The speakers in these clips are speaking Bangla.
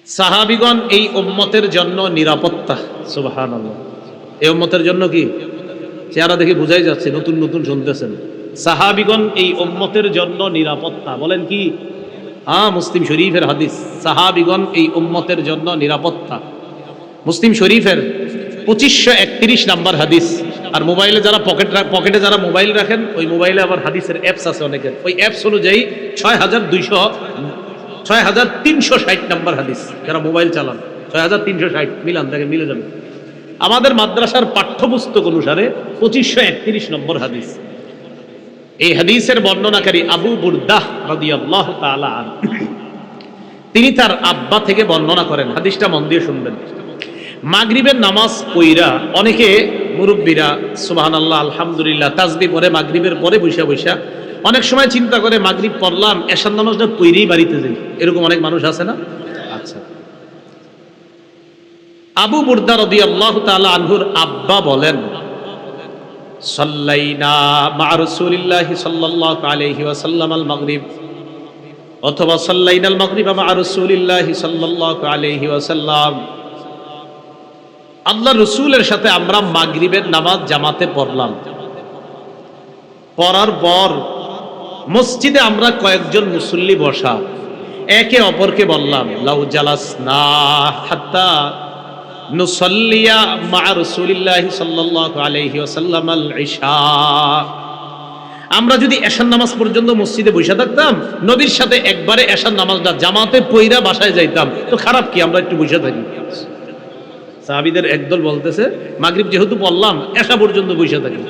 সাহাবীগণ এই উম্মতের জন্য নিরাপত্তা। সুবহানাল্লাহ। এই উম্মতের জন্য কি? চেহারা দেখে বোঝাই যাচ্ছে নতুন নতুন শুনতেছেন। সাহাবীগণ এই উম্মতের জন্য নিরাপত্তা। বলেন কি? মুসলিম শরীফের হাদিস। সাহাবীগণ এই উম্মতের জন্য নিরাপত্তা। মুসলিম শরীফের 2531 নাম্বার হাদিস। আর মোবাইলে যারা পকেটে যারা মোবাইল রাখেন, ওই মোবাইলে আবার হাদিসের অ্যাপস আছে অনেকের। ওই অ্যাপস অনুযায়ী 6360 নাম্বার হাদিস। যারা মোবাইল চালান 6360 মিলান, দেখে মিলে যাবে। আমাদের মাদ্রাসার পাঠ্যপুস্তক অনুসারে 2531 নম্বর হাদিস। এই হাদিসের বর্ণনাকারী আবু বুরদাহ রাদিয়াল্লাহু তাআলা আনহু, তিনি তার আব্বা থেকে বর্ণনা করেন। হাদিসটা মন দিয়ে শুনবেন। মাগরিবের নামাজ পড়া অনেকে মুরব্বীরা সুবহানাল্লাহ আলহামদুলিল্লাহ তাসবিহ পড়ে মাগরিবের পরে বৈশা বৈশা অনেক সময় চিন্তা করে মাগরিব পড়লাম, এশার নামাজটা পড়েই বাড়িতে যাই। এরকম অনেক মানুষ আছে না? আচ্ছা, আবু বুরদা রাদিয়াল্লাহু তাআলা আনহুর আব্বা বলেন, সাল্লাইনা মা রাসূলিল্লাহি সাল্লাল্লাহু আলাইহি ওয়াসাল্লাম আল মাগরিব, অথবা সাল্লাইনাল মাগরিব মা রাসূলিল্লাহি সাল্লাল্লাহু আলাইহি ওয়াসাল্লাম। আল্লাহ রসুলের সাথে আমরা মাগরিবের নামাজ জামাতে পড়লাম। পড়ার পর মসজিদে আমরা কয়েকজন মুসল্লি বসা, একে অপরকে বললাম, লাউ জালাসনা হাত্তা নুসাল্লিয়া মা রাসূলিল্লাহি সাল্লাল্লাহু আলাইহি ওয়াসাল্লাম আল ইশা। আমরা যদি এশার নামাজ পর্যন্ত মসজিদে বসে থাকতাম, নবীর সাথে একবারে এশার নামাজটা জামাতে পড়া বাসায় যাইতাম, তো খারাপ কি? আমরা একটু বসে থাকি। সাহাবীদের একদল বলতেছে, মাগরিব যেহেতু পড়লাম, এশা পর্যন্ত বসে থাকি,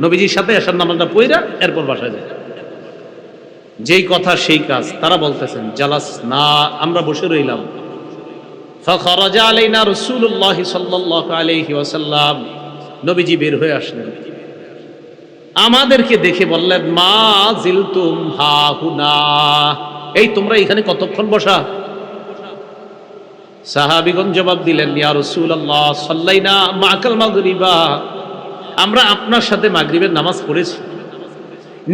নবীজির সাথে এশার নামাজটা পড়া এরপর বাসায় যাই। যেই কথা সেই কাজ। তারা বলতেছেন, জালাস না, আমরা বসে রইলাম। ফাখারাজা আলাইনা রাসূলুল্লাহ সাল্লাল্লাহু আলাইহি ওয়াসাল্লাম, নবীজি বের হয়ে আসলেন। আমাদেরকে দেখে বললেন, মা জিলতুম হাহুনা, এই তোমরা এখানে কতক্ষণ বসা? সাহাবীগণ জবাব দিলেন, ইয়া রাসূলুল্লাহ সাল্লাইনা মা'কাল মাগরিবা, আমরা আপনার সাথে মাগরিবের নামাজ পড়েছি।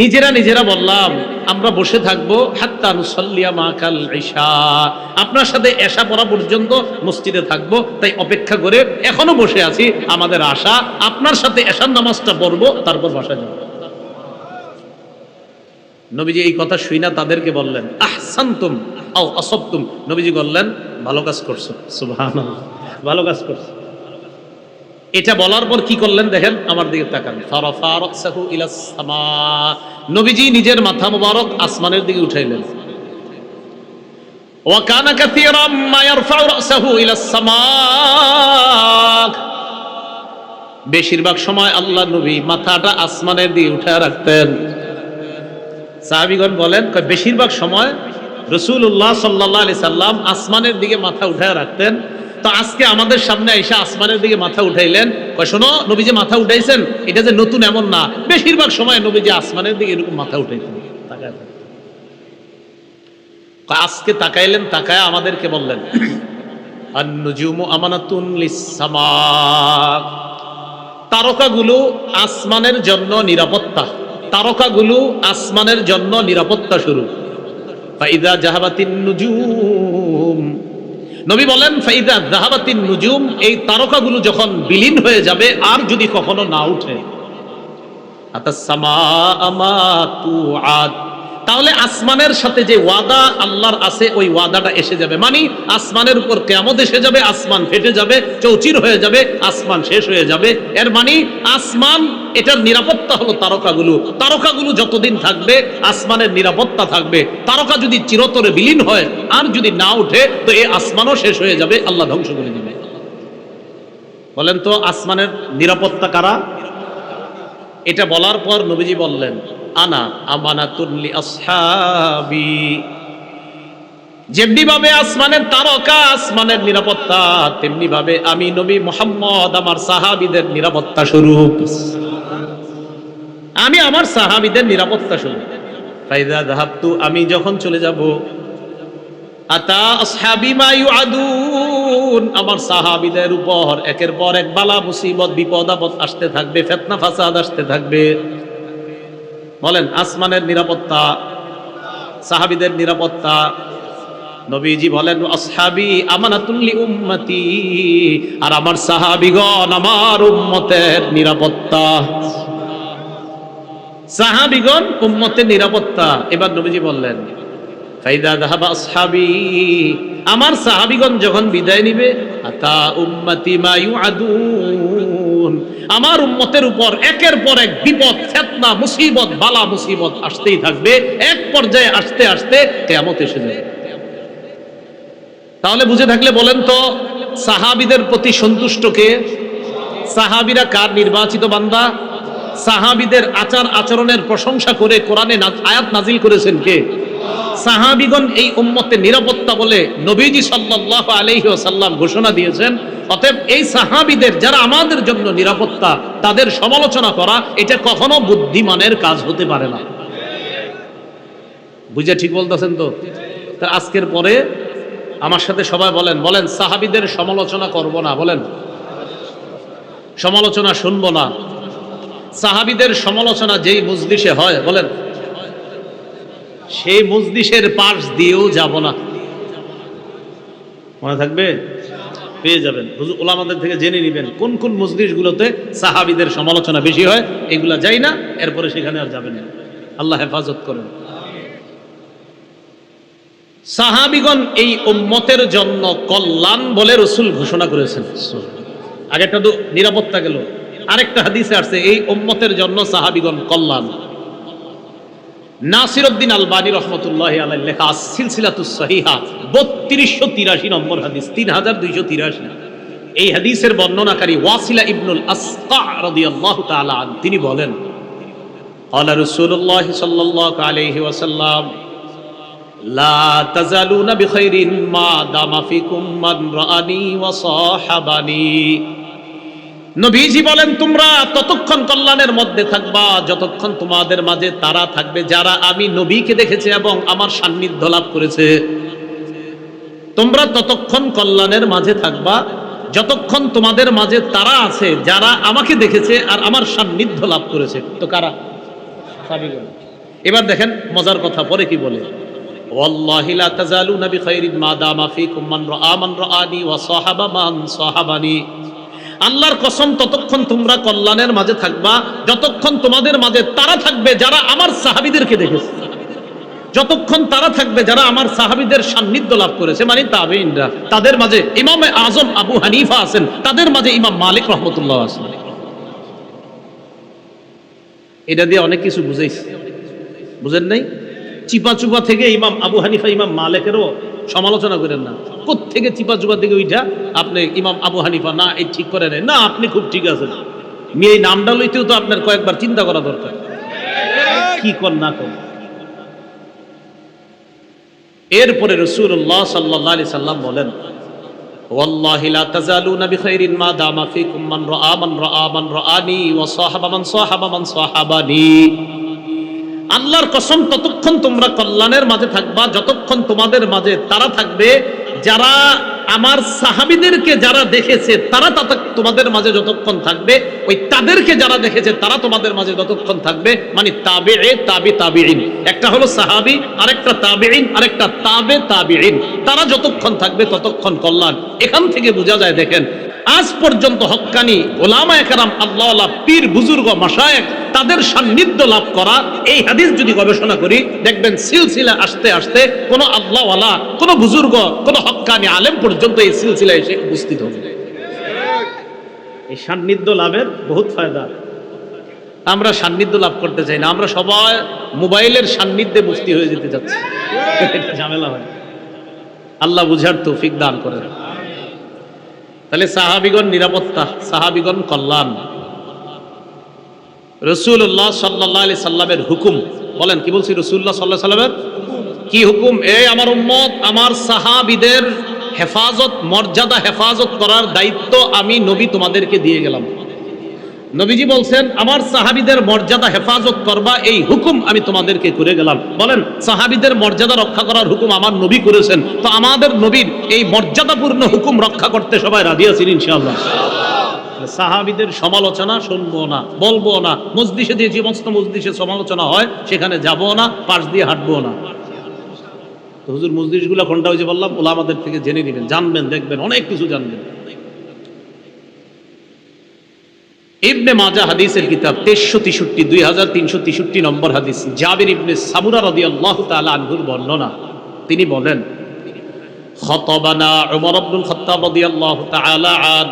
নিজেরা বললাম, আমরা বসে থাকবো হাত্তা নুসাল্লিয়া মা'কাল ইশা, আপনার সাথে এশা পড়া পর্যন্ত মসজিদে থাকবো, তাই অপেক্ষা করে এখনো বসে আছি। আমাদের আশা আপনার সাথে এশার নামাজটা পড়বো, তারপর বাসায় যাব। নবীজি এই কথা শুইনা তাদেরকে বললেন, আহসানতুম আও আসাবতুম, নবীজি বললেন, ভালো কাজ করছো। সুবহানাল্লাহ, ভালো কাজ করছো। এটা বলার পর কি করলেন দেখেন, আমার দিকে তাকান। ফারাফা রাসাহু ইলাস সামা, নবীজি নিজের মাথা মোবারক আসমানের দিকে উঠাইলেন। ওয়া কানা কাসীরাম মা ইয়ারফাউ রাসাহু ইলাস সামা, বেশিরভাগ সময় আল্লাহ নবী মাথাটা আসমানের দিকে উঠায় রাখতেন। সাহাবীগণ বলেন, বেশিরভাগ সময় রাসূলুল্লাহ সাল্লাল্লাহু আলাইহি সাল্লাম আসমানের দিকে মাথা উঠায় রাখতেন। তো আজকে আমাদের সামনে এসে আসমানের দিকে মাথা উঠাইলেন। শোনো, নবী যে মাথা উঠাইছেন এটা যে নতুন এমন না, বেশিরভাগ সময় নবী যে আসমানের দিকে এরকম মাথা উঠাইতেন। আজকে তাকাইলেন, তাকায় আমাদেরকে বললেন, আন-নুজুমু আমানাতুন লিস-সামা, তারকাগুলো আসমানের জন্য নিরাপত্তা। তারকাগুলো আসমানের জন্য নিরাপত্তা স্বরূপ। ফাইদা জাহাবাতিন নুজুম, নবী বলেন, ফাইদা জাহাবাতিন নুজুম, এই তারকাগুলো যখন বিলীন হয়ে যাবে আর যদি কখনো না উঠে, আতাস সামাআ মা তুআদ, তাহলে আসমানের সাথে যে ওয়াদা আল্লাহর আছে ওই ওয়াদাটা এসে যাবে। মানে আসমানের উপর কিয়ামত এসে যাবে, আসমান ফেটে যাবে, চৌচির হয়ে যাবে, আসমান শেষ হয়ে যাবে। এর মানে আসমান, এটার নিরাপত্তা হলো তারকাগুলো। তারকাগুলো যতদিন থাকবে আসমানের নিরাপত্তা থাকবে। তারকা যদি চিরতরে বিলীন হয় আর যদি না উঠে, তো এই আসমানও শেষ হয়ে যাবে, আল্লাহ ধ্বংস করে দিবে। বলেন তো আসমানের নিরাপত্তা কারা? এটা বলার পর নবীজি বললেন, আনা আমানাতুন লি আসহাবি, যেমনি ভাবে আসমানের তারকা আসমানের নিরাপত্তা, তেমনি ভাবে আমি নবী মুহাম্মদ আমার সাহাবীদের নিরাপত্তা স্বরূপ। আমি আমার সাহাবীদের নিরাপত্তা স্বরূপ। ফাইদা যাহাবতু, আমি যখন চলে যাব, আতা আসহাবি মা ইউআদুন, আমার সাহাবীদের উপর একের পর এক বালা মুসিবত বিপদ আপদ আসতে থাকবে, ফিতনা ফাসাদ আসতে থাকবে। বলেন, আসমানের নিরাপত্তা, সাহাবীদের নিরাপত্তা, নবীজি বলেন আসহাবি আমানাতুল লি উম্মতি, আর আমার সাহাবীগণ আমার উম্মতের নিরাপত্তা। সাহাবীগণ উম্মতের নিরাপত্তা। এবার নবীজি বললেন ফাইদা যাহাবা আসহাবি, আমার সাহাবীগণ যখন বিদায় নিবে আতা উম্মতি মা ইউআদুন, আমার উম্মতের উপর একের পর এক বিপদ, ফিতনা, মুসিবত, বালা মুসিবত আসতেই থাকবে, এক পর্যায়ে আসতে আসতে কিয়ামত এসে যাবে। তাহলে বুঝে থাকলে বলেন তো সাহাবীদের প্রতি সন্তুষ্ট কে? সাহাবীরা কার নির্বাচিত বান্দা? সাহাবীদের আচার আচরণের প্রশংসা করে কোরআনে আয়াত নাজিল করেছেন কে? সাহাবীগণ এই উম্মতের নিরাপত্তা বলে নবীজি সাল্লাল্লাহু আলাইহি ওয়াসাল্লাম ঘোষণা দিয়েছেন। অতএব এই সাহাবীদের যারা আমাদের জন্য নিরাপত্তা, তাদের সমালোচনা করা এটা কখনো বুদ্ধিমানের কাজ হতে পারে না। বুঝে ঠিক বলতেছেন তো? তা আজকের পরে আমার সাথে সবাই বলেন, বলেন সাহাবীদের সমালোচনা করব না, বলেন সমালোচনা শুনবো না। সাহাবীদের সমালোচনা যেই মজলিসে হয়, বলেন সেই মজলিসের পাশ দিয়েও যাব না। মনে থাকবে? পেয়ে যাবেন, ওলামাদের থেকে জেনে নেবেন কোন কোন মজলিসগুলোতে সাহাবীদের সমালোচনা বেশি হয়, এগুলা যাই না, এরপরে সেখানে আর যাবেন না। আল্লাহ হেফাজত করেন। সাহাবীগণ এই উম্মতের জন্য কল্যাণ বলে রাসূল ঘোষণা করেছেন। আগেরটা তো নিরাপত্তা গেল, আরেকটা হাদিসে আসছে এই উম্মতের জন্য সাহাবীগণ কল্যাণ। নাসিরউদ্দিন আলবানী রাহমাতুল্লাহি আলাইহি লেখা সিলসিলাতুস সহিহা 3283 নম্বর হাদিস, 3283। এই হাদিসের বর্ণনাকারী ওয়াসিলা ইবনুল আসকা রাদিয়াল্লাহু তাআলা আন, তিনি বলেন ক্বালা রাসূলুল্লাহ সাল্লাল্লাহু আলাইহি ওয়াসাল্লাম লা তাজালুনা বিখাইরিন মা দামা ফিকুম মান রাআনি ওয়া সাহাবানি। নবীজি বলেন তোমরা ততক্ষণ কল্যাণের মধ্যে থাকবা যতক্ষণ তোমাদের মাঝে তারা থাকবে যারা আমি নবীকে দেখেছে এবং আমার সান্নিধ্য লাভ করেছে। তোমরা ততক্ষণ কল্যাণের মাঝে থাকবা যতক্ষণ তোমাদের মাঝে তারা আছে যারা আমাকে দেখেছে আর আমার সান্নিধ্য লাভ করেছে। তো কারা? সাহাবীগণ। এবার দেখেন মজার কথা, পরে কি বলে, ওয়াল্লাহি লা তাজালুনা বিখাইরিন মা দামা ফিকুম মান রাআনি ওয়া সাহাবা মান সাহাবানি। আল্লাহর কসম ততক্ষণ তোমরা কল্যাণের মাঝে থাকবা যতক্ষণ তোমাদের মাঝে তারা থাকবে যারা আমার সাহাবীদেরকে দেখেছে, যতক্ষণ তারা থাকবে যারা আমার সাহাবীদের সান্নিধ্য লাভ করেছে, মানে তাবেঈনরা। তাদের মাঝে ইমামে আজম আবু হানিফা আছেন, তাদের মাঝে ইমাম মালিক রাহমাতুল্লাহ আছেন। এটা দিয়ে অনেক কিছু বুঝাইছে, বুঝেন নাই? চিপা চুপা থেকে ইমাম আবু হানিফা ইমাম মালিকেরও সমালোচনা করেন না। কোত্থেকে চিপা চুপা থেকে ওইটা আপনি ইমাম আবু হানিফা না এই ঠিক করে নেন না, আপনি খুব ঠিক আছেন। এই নামটা লইতেও তো আপনার কয়েকবার চিন্তা করা দরকার, কি কর না কর। এরপরে রাসূলুল্লাহ সাল্লাল্লাহু আলাইহি সাল্লাম বলেন ওয়াল্লাহি লা তাজালুনা বিখাইরিন মা দামা ফিকুম মান রাআনি ওয়া সাহাবা মান সাহাবানি। আল্লাহর কসম ততক্ষণ তোমরা কল্যাণের মাঝে থাকবা যতক্ষণ তোমাদের মাঝে তারা থাকবে যারা আমার সাহাবীদেরকে যারা দেখেছে, তারা তোমাদের মাঝে যতক্ষণ থাকবে, ওই তাদেরকে যারা দেখেছে তারা তোমাদের মাঝে যতক্ষণ থাকবে, মানে তাবেঈ তাবেঈন। একটা হলো সাহাবী, আরেকটা তাবেঈন, আরেকটা তাবেঈন। তারা যতক্ষণ থাকবে ততক্ষণ কল্যাণ। এখান থেকে বোঝা যায়, দেখেন আজ পর্যন্ত হক্কানি ওলামায়ে কেরাম, আল্লাহওয়ালা পীর বুজুর্গ মাশায়েখ, তাদের সান্নিধ্য লাভ করা এই হাদিস যদি গবেষণা করি দেখবেন সিলসিলা আস্তে আস্তে কোন আল্লাহওয়ালা, কোন বুজুর্গ, কোন হক্কানি আলেম পর্যন্ত এই সিলসিলা এসে উপস্থিত হবে। এই সান্নিধ্য লাভের বহুত ফায়দা। আমরা সান্নিধ্য লাভ করতে চাই না, আমরা সবাই মোবাইলের সান্নিধ্যে মুফতি হয়ে যেতে যাচ্ছি, ঝামেলা হয়। আল্লাহ বুঝার তৌফিক দান করেন। তাহলে সাহাবীগণ নিরাপত্তা, সাহাবীগণ কল্যাণ। রাসূলুল্লাহ সাল্লাল্লাহু আলাইহি সাল্লামের হুকুম, বলেন কি বলছি? রাসূলুল্লাহ সাল্লাল্লাহু আলাইহি সাল্লামের কি হুকুম? এই আমার উম্মত, আমার সাহাবীদের হেফাজত, মর্যাদা হেফাজত করার দায়িত্ব আমি নবী তোমাদেরকে দিয়ে গেলাম। নবীজি বলছেন আমার সাহাবীদের মর্যাদা হেফাজত করবা, এই হুকুম আমি তোমাদেরকে করে গেলাম। বলেন সাহাবীদের মর্যাদা রক্ষা করার হুকুম আমার নবী করেছেন, তো আমাদের নবীর এই মর্যাদাপূর্ণ হুকুম রক্ষা করতে সবাই রাজি আছেন ইনশাআল্লাহ? সাহাবীদের সমালোচনা শুনবো না, বলবো না। মজলিসে যে সমস্ত মজলিসে সমালোচনা হয় সেখানে যাবো না, পাশ দিয়ে হাঁটবো না। তো হুজুর মজলিসগুলো কোনটা, ওই যে বললাম ওলামাদের থেকে জেনে নেবেন, জানবেন, দেখবেন, অনেক কিছু জানবেন। ইবনে মাজাহ হাদিসের কিতাব 2363 2363 নম্বর হাদিস, জাবির ইবনে সামুরা রাদিয়াল্লাহু তাআলা আনহুর বর্ণনা। তিনি বলেন, খতবানা উমর ইবনুল খাত্তাব রাদিয়াল্লাহু তাআলা আন,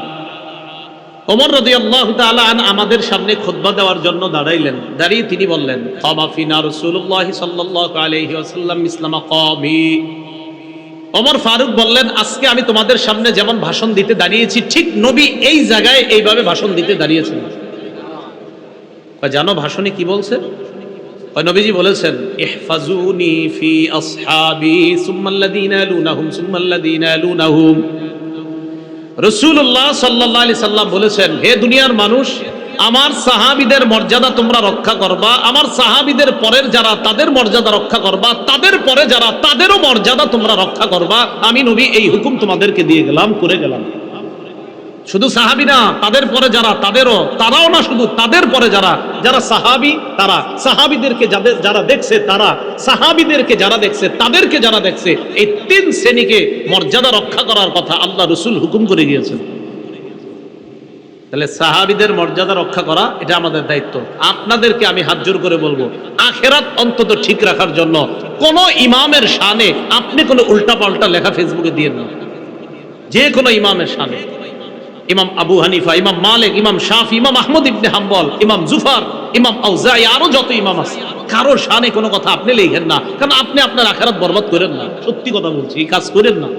ওমর রাদিয়াল্লাহু তাআলা আন আমাদের সামনে খুতবা দেওয়ার জন্য দাঁড়াইলেন। দাঁড়িয়ে তিনি বললেন, কামা ফিনা রাসূলুল্লাহ সাল্লাল্লাহু আলাইহি ওয়াসাল্লাম মিসলা মাকামি। ওমর ফারুক বললেন, আজকে আমি তোমাদের সামনে যেমন ভাষণ দিতে দাঁড়িয়েছি, ঠিক নবী এই জায়গায় এইভাবে ভাষণ দিতে দাঁড়িয়েছেন। জানো ভাষণে কি বলছেন? নবীজি বলেছেন, ইহফাজুনি ফি আসহাবি সুম্মাল্লাযীনা ইয়ালুনাহুম সুম্মাল্লাযীনা ইয়ালুনাহুম। রাসূলুল্লাহ সাল্লাল্লাহু আলাইহি সাল্লাম বলেছেন, হে দুনিয়ার মানুষ, আমার সাহাবীদের মর্যাদা তোমরা রক্ষা করবা, আমার সাহাবীদের পরের যারা তাদের মর্যাদা রক্ষা করবা, তাদের পরে যারা তাদেরও মর্যাদা তোমরা রক্ষা করবা। আমি নবী এই হুকুম তোমাদেরকে দিয়ে গেলাম, করে গেলাম। শুধু সাহাবী না, তাদের পরে যারা তাদেরও, তারাও না শুধু, তাদের পরে যারা যারা সাহাবী, তারা সাহাবীদেরকে যারা দেখছে, তারা সাহাবীদেরকে যারা দেখছে, তাদেরকে যারা দেখছে, এই তিন শ্রেণীকে মর্যাদা রক্ষা করার কথা আল্লাহ রাসূল হুকুম করে গিয়েছেন। তাহলে সাহাবীদের মর্যাদা রক্ষা করা এটা আমাদের দায়িত্ব। আপনাদেরকে আমি হাত জোর করে বলবো, আখিরাত অন্তত ঠিক রাখার জন্য কোন ইমামের শানে আপনি কোনো উল্টাপাল্টা লেখা ফেসবুকে দিয়েন না। যে কোনো ইমামের শানে, ইমাম আবু হানিফা, ইমাম মালিক, ইমাম শাফি, ইমাম আহমদ ইবনে হাম্বল, ইমাম জুফার, ইমাম আউজাই, আরো যত ইমাম আছে, কারোর শানে কোনো কথা আপনি লেখেন না, কারণ আপনি আপনার আখিরাত বরবাদ করেন না। সত্যি কথা বলছি, এই কাজ করেন না।